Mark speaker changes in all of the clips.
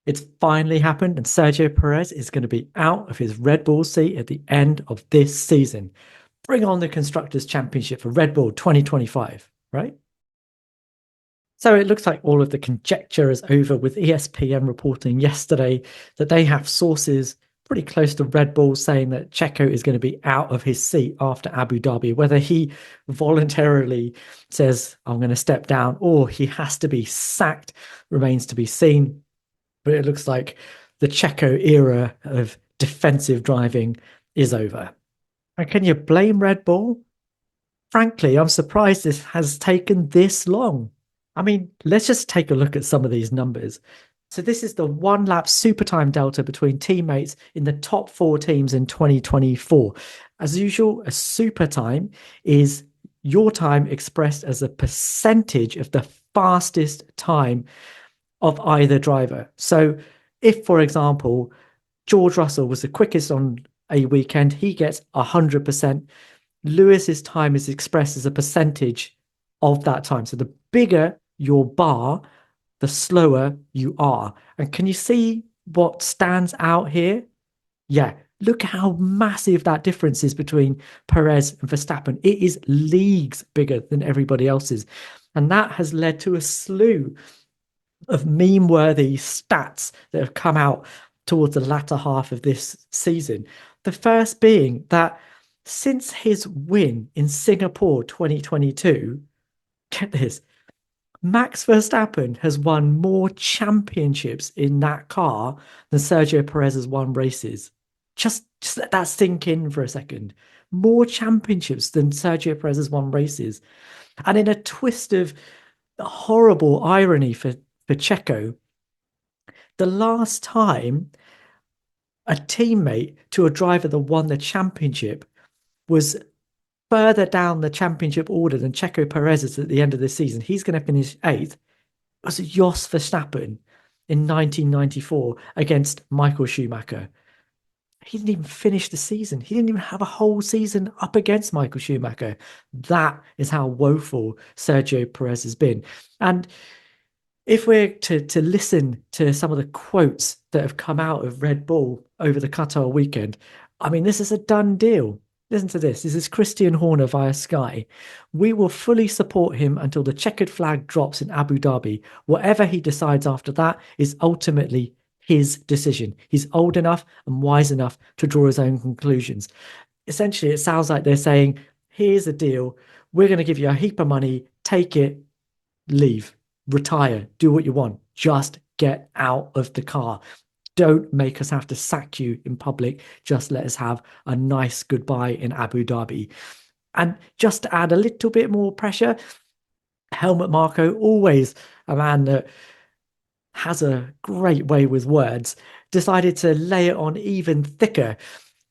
Speaker 1: It's finally happened, and Sergio Perez is going to be out of his Red Bull seat at the end of this season. Bring on the Constructors' Championship for Red Bull 2025, right? So it looks like all of the conjecture is over, with ESPN reporting yesterday that they have sources pretty close to Red Bull saying that Checo is going to be out of his seat after Abu Dhabi. Whether he voluntarily says, I'm going to step down, or he has to be sacked remains to be seen. But it looks like the Checo era of defensive driving is over. And can you blame Red Bull? Frankly, I'm surprised this has taken this long. I mean, let's just take a look at some of these numbers. So this is the one lap super time delta between teammates in the top four teams in 2024. As usual, a super time is your time expressed as a percentage of the fastest time of either driver. So if, for example, George Russell was the quickest on a weekend, he gets 100%. Lewis's time is expressed as a percentage of that time. So the bigger your bar, the slower you are. And can you see what stands out here? Yeah, look how massive that difference is between Perez and Verstappen. It is leagues bigger than everybody else's. And that has led to a slew of meme-worthy stats that have come out towards the latter half of this season. The first being that since his win in Singapore 2022, get this, Max Verstappen has won more championships in that car than Sergio Perez has won races. Just let that sink in for a second. More championships than Sergio Perez has won races. And in a twist of horrible irony for Checo, the last time a teammate to a driver that won the championship was further down the championship order than Checo Perez is at the end of the season, he's going to finish eighth, was Jos Verstappen in 1994 against Michael Schumacher. He didn't even finish the season. He didn't even have a whole season up against Michael Schumacher. That is how woeful Sergio Perez has been. And if we're to listen to some of the quotes that have come out of Red Bull over the Qatar weekend, I mean, this is a done deal. Listen to this. This is Christian Horner via Sky. We will fully support him until the checkered flag drops in Abu Dhabi. Whatever he decides after that is ultimately his decision. He's old enough and wise enough to draw his own conclusions. Essentially, it sounds like they're saying, here's a deal. We're going to give you a heap of money. Take it, leave, retire, do what you want. Just get out of the car. Don't make us have to sack you in public. Just let us have a nice goodbye in Abu Dhabi. And just to add a little bit more pressure, Helmut Marko, always a man that has a great way with words, decided to lay it on even thicker,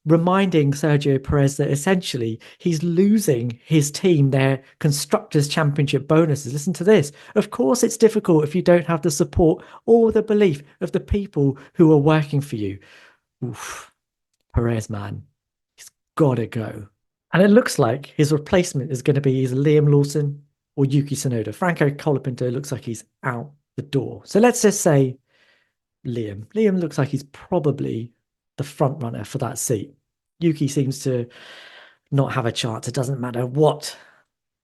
Speaker 1: reminding Sergio Perez that essentially he's losing his team their Constructors' Championship bonuses. Listen to this. Of course, it's difficult if you don't have the support or the belief of the people who are working for you. Oof, Perez, man, he's got to go. And it looks like his replacement is going to be either Liam Lawson or Yuki Tsunoda. Franco Colapinto looks like he's out the door. So let's just say Liam. Liam looks like he's probably the front runner for that seat. Yuki seems to not have a chance. It doesn't matter what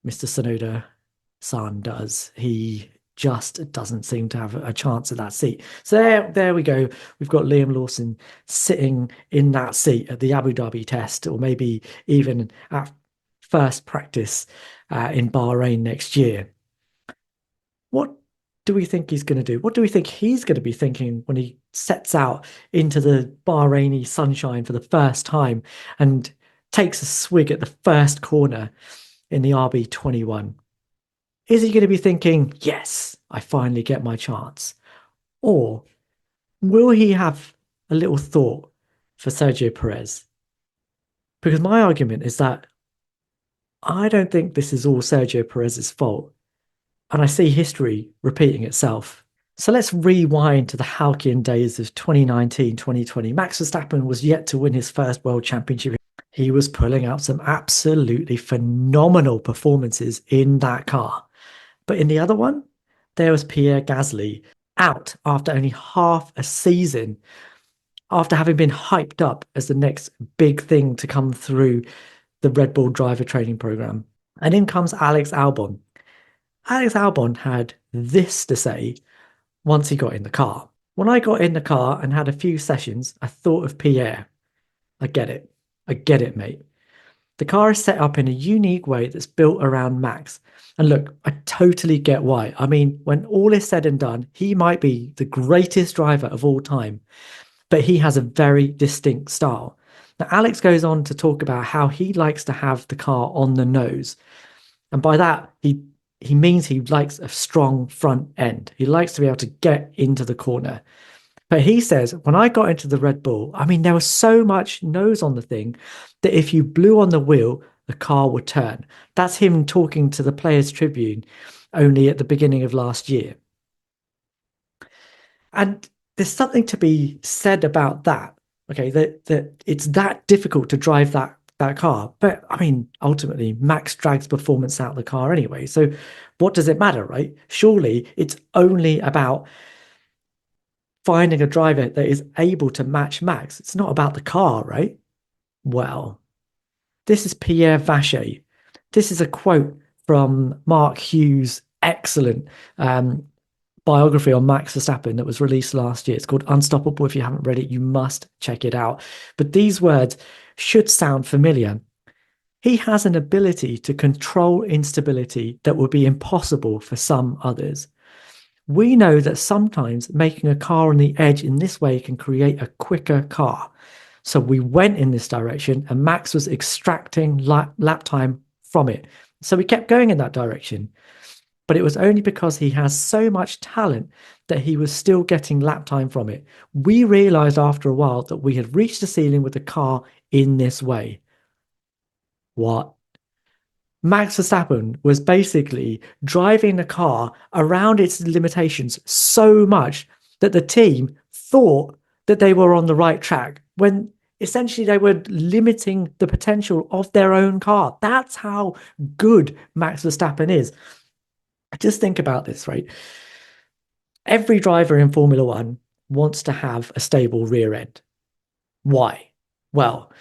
Speaker 1: Mr. Tsunoda-san does. He just doesn't seem to have a chance at that seat. So there we go. We've got Liam Lawson sitting in that seat at the Abu Dhabi test, or maybe even at first practice in Bahrain next year. What do we think he's going to do? What do we think he's going to be thinking when he sets out into the Bahraini sunshine for the first time and takes a swig at the first corner in the RB21? Is he going to be thinking, yes, I finally get my chance? Or will he have a little thought for Sergio Perez? Because my argument is that I don't think this is all Sergio Perez's fault. And I see history repeating itself. So let's rewind to the halcyon days of 2019, 2020. Max Verstappen was yet to win his first world championship. He was pulling out some absolutely phenomenal performances in that car. But in the other one, there was Pierre Gasly. out after only half a season, after having been hyped up as the next big thing to come through the Red Bull driver training program. And in comes Alex Albon. Alex Albon had this to say once he got in the car. When I got in the car and had a few sessions, I thought of Pierre. I get it. I get it, mate. The car is set up in a unique way that's built around Max. And look, I totally get why. I mean, when all is said and done, he might be the greatest driver of all time, but he has a very distinct style. Now, Alex goes on to talk about how he likes to have the car on the nose. And by that, he means he likes a strong front end. He likes to be able to get into the corner. But he says, when I got into the Red Bull, I mean, there was so much nose on the thing that if you blew on the wheel, the car would turn. That's him talking to the Players' Tribune only at the beginning of last year. And there's something to be said about that. Okay, that it's that difficult to drive that car. But I mean, ultimately, Max drags performance out of the car anyway. So what does it matter, right? Surely it's only about finding a driver that is able to match Max. It's not about the car, right? Well, this is Pierre Vacher. This is a quote from Mark Hughes' excellent biography on Max Verstappen that was released last year. It's called Unstoppable. If you haven't read it, you must check it out. But these words should sound familiar. He has an ability to control instability that would be impossible for some others. We know that sometimes making a car on the edge in this way can create a quicker car. So we went in this direction and Max was extracting lap time from it. So we kept going in that direction. But it was only because he has so much talent that he was still getting lap time from it. We realized after a while that we had reached the ceiling with the car in this way. What? Max Verstappen was basically driving the car around its limitations so much that the team thought that they were on the right track when essentially they were limiting the potential of their own car. That's how good Max Verstappen is. Just think about this, right? Every driver in Formula One wants to have a stable rear end. Why? Well,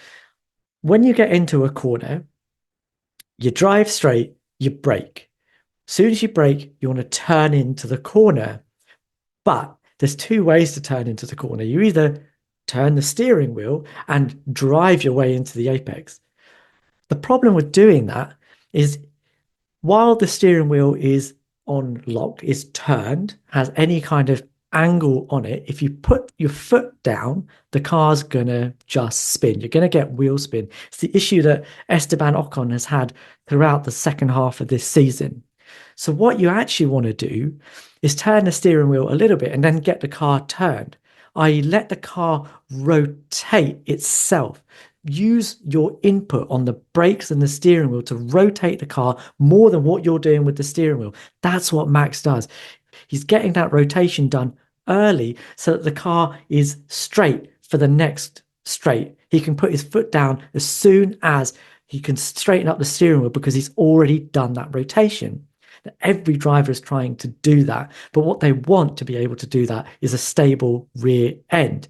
Speaker 1: when you get into a corner, you drive straight, you brake. As soon as you brake, you want to turn into the corner. But there's two ways to turn into the corner. You either turn the steering wheel and drive your way into the apex. The problem with doing that is while the steering wheel is on lock, is turned, has any kind of angle on it, if you put your foot down, the car's gonna just spin. You're gonna get wheel spin. It's the issue that Esteban Ocon has had throughout the second half of this season. So what you actually want to do is turn the steering wheel a little bit and then get the car turned, i.e. let the car rotate itself. Use your input on the brakes and the steering wheel to rotate the car more than what you're doing with the steering wheel. That's what Max does. He's getting that rotation done early so that the car is straight for the next straight. He can put his foot down as soon as he can straighten up the steering wheel because he's already done that rotation. Every driver is trying to do that, but what they want to be able to do that is a stable rear end.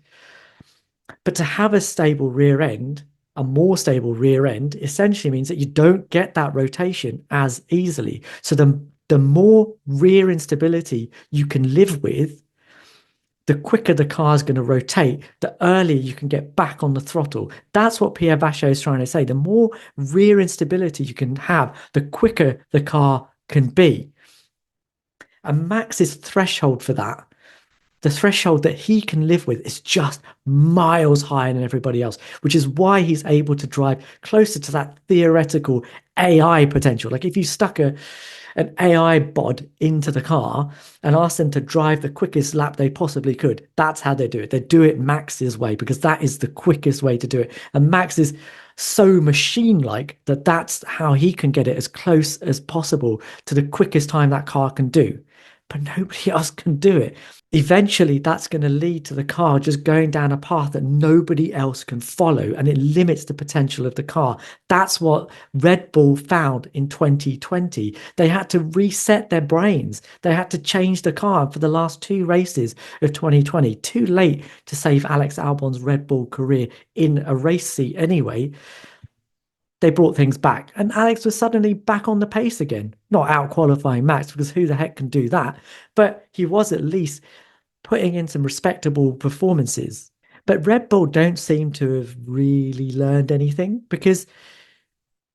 Speaker 1: But to have a stable rear end, a more stable rear end, essentially means that you don't get that rotation as easily. So the more rear instability you can live with, the quicker the car is going to rotate, the earlier you can get back on the throttle. That's what Pierre Vacher is trying to say. The more rear instability you can have, the quicker the car can be. And Max's threshold for that, the threshold that he can live with, is just miles higher than everybody else, which is why he's able to drive closer to that theoretical AI potential. Like if you stuck an AI bod into the car and asked them to drive the quickest lap they possibly could, that's how they do it. They do it Max's way because that is the quickest way to do it. And Max is so machine-like that that's how he can get it as close as possible to the quickest time that car can do. but nobody else can do it. Eventually, that's going to lead to the car just going down a path that nobody else can follow, and it limits the potential of the car. That's what Red Bull found in 2020. They had to reset their brains. They had to change the car for the last two races of 2020. Too late to save Alex Albon's Red Bull career in a race seat anyway. They brought things back, and Alex was suddenly back on the pace again. Not out qualifying Max, because who the heck can do that? But he was at least putting in some respectable performances. But Red Bull don't seem to have really learned anything, because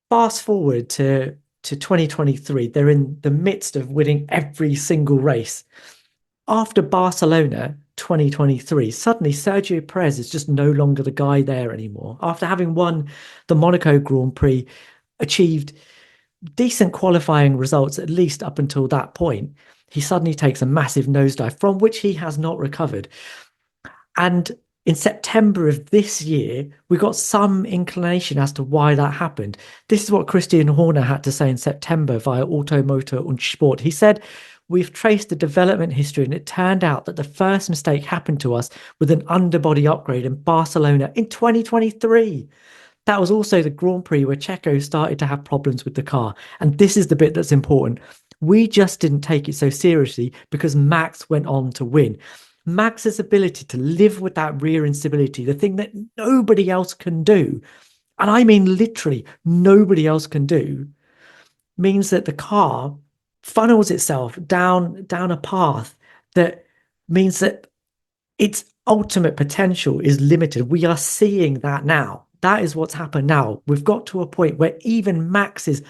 Speaker 1: fast forward to 2023, they're in the midst of winning every single race. After Barcelona 2023, suddenly Sergio Perez is just no longer the guy there anymore. After having won the Monaco Grand Prix, achieved decent qualifying results, at least up until that point, he suddenly takes a massive nosedive from which he has not recovered. And in September of this year, we got some inclination as to why that happened. This is what Christian Horner had to say in September via Automotor und Sport. He said, "We've traced the development history, and it turned out that the first mistake happened to us with an underbody upgrade in Barcelona in 2023. That was also the Grand Prix where Checo started to have problems with the car. And this is the bit that's important. We just didn't take it so seriously because Max went on to win." Max's ability to live with that rear instability, the thing that nobody else can do, and I mean literally nobody else can do, means that the car funnels itself down a path that means that its ultimate potential is limited. We are seeing that now. That is what's happened now. We've got to a point where even Max's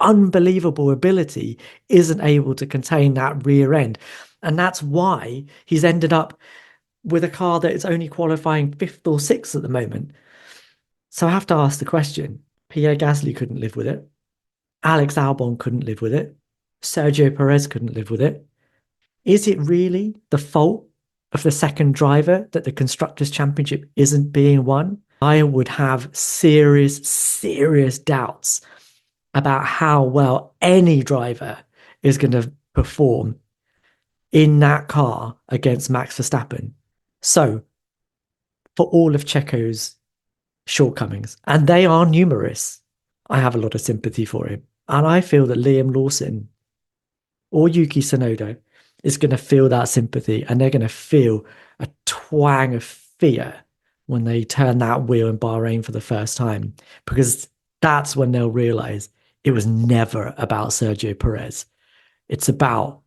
Speaker 1: unbelievable ability isn't able to contain that rear end. And that's why he's ended up with a car that is only qualifying fifth or sixth at the moment. So I have to ask the question. Pierre Gasly couldn't live with it. Alex Albon couldn't live with it. Sergio Perez couldn't live with it. Is it really the fault of the second driver that the Constructors' Championship isn't being won? I would have serious, serious doubts about how well any driver is going to perform in that car against Max Verstappen. So, for all of Checo's shortcomings, and they are numerous, I have a lot of sympathy for him. And I feel that Liam Lawson or Yuki Tsunoda is going to feel that sympathy, and they're going to feel a twang of fear when they turn that wheel in Bahrain for the first time, because that's when they'll realize it was never about Sergio Perez. It's about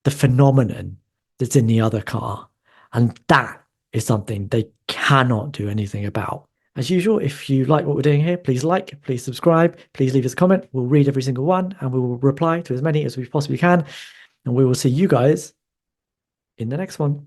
Speaker 1: the phenomenon that's in the other car. And that is something they cannot do anything about. As usual, if you like what we're doing here, please like, please subscribe, please leave us a comment. We'll read every single one and we will reply to as many as we possibly can. And we will see you guys in the next one.